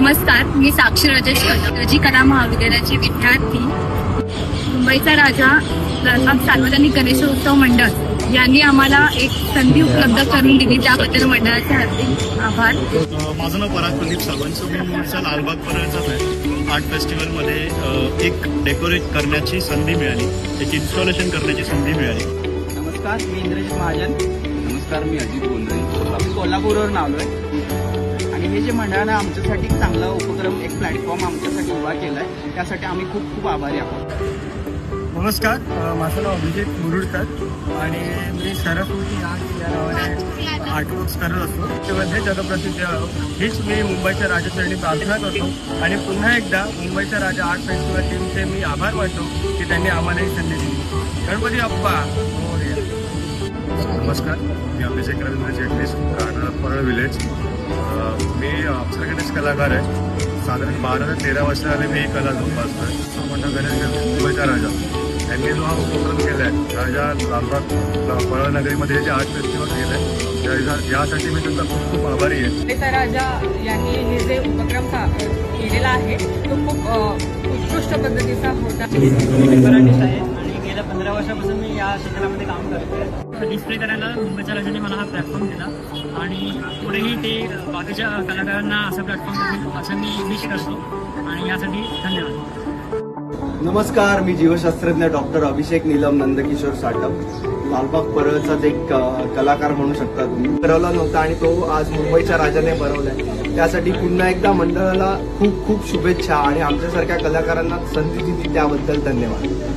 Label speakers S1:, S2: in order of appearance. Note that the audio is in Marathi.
S1: नमस्कार, मी साक्षी राजेश जी कला महाविद्यालयाची विद्यार्थी. मुंबईचा राजा सार्वजनिक गणेशोत्सव मंडळ यांनी आम्हाला एक संधी उपलब्ध करून दिली, त्याबद्दल मंडळाचे हार्दिक आभार.
S2: माझं नाव पराग प्रदीप सावंत. मी मूळचा लालबाग परळचाच आहे. आर्ट फेस्टिवलमध्ये एक डेकोरेट करण्याची संधी मिळाली, एक इन्स्टॉलेशन करण्याची संधी मिळाली.
S3: नमस्कार, मी इंद्रजित महाजन. नमस्कार, मी अजित बोंद्रे. आम्ही कोल्हापूरवरून आलो आहे आणि हे जे मंडळानं आमच्यासाठी एक चांगला उपक्रम, एक प्लॅटफॉर्म आमच्यासाठी उभा केला आहे, त्यासाठी आम्ही खूप खूप आभारी आहोत.
S2: नमस्कार, माझं नाव अभिषेक मुरुडकर आणि मी सरस्वती आर्ट या नावाने आर्टवर्क्स करत असतो. त्यामध्ये जगप्रसिद्ध हीच मी मुंबईच्या राजाचरणी प्रार्थना करतो आणि पुन्हा एकदा मुंबईच्या राजा आर्ट फेस्टिवल टीमचे मी आभार मानतो की त्यांनी आम्हाला ही संधी दिली. गणपती बाप्पा मोरया.
S4: नमस्कार, मी अभिषेक रवींद्र जेटलीस, राहणार परळ विलेज. मी अप्सरा गणेश कलाकार आहे. साधारण 12 ते 13 वर्ष आले मी ही कला जोपासतोय. सामान्य गणेश मुंबईचा राजा यांनी जो हा उपक्रम केला आहे, राजा लालबाग परळनगरीमध्ये जे आर्ट फेस्टिवल केलं आहे, यासाठी मी त्यांचा खूप खूप आभारी आहे.
S5: मुंबईचा राजा यांनी हे जे उपक्रम केलेला आहे तो खूप उत्कृष्ट पद्धतीचा होता.
S6: मराठीच आहे आणि गेल्या 15 वर्षापासून मी या क्षेत्रामध्ये काम करतोय. डिस्प्ले करायला मुंबईच्या राजाने मला हा प्लॅटफॉर्म दिला आणि पुढेही ते बाकीच्या कलाकारांना असा प्लॅटफॉर्म देईल असं मी विश करतो आणि यासाठी धन्यवाद.
S3: नमस्कार, मी जीवशास्त्रज्ञ डॉक्टर अभिषेक नीलम नंदकिशोर साटप. लालबाग परळचाच एक कलाकार म्हणू शकता तुम्ही. भरवला नव्हता आणि तो आज मुंबईच्या राजाने भरवलाय, त्यासाठी पुन्हा एकदा मंडळाला खूप खूप शुभेच्छा आणि आमच्यासारख्या कलाकारांना संधी दिली त्याबद्दल धन्यवाद.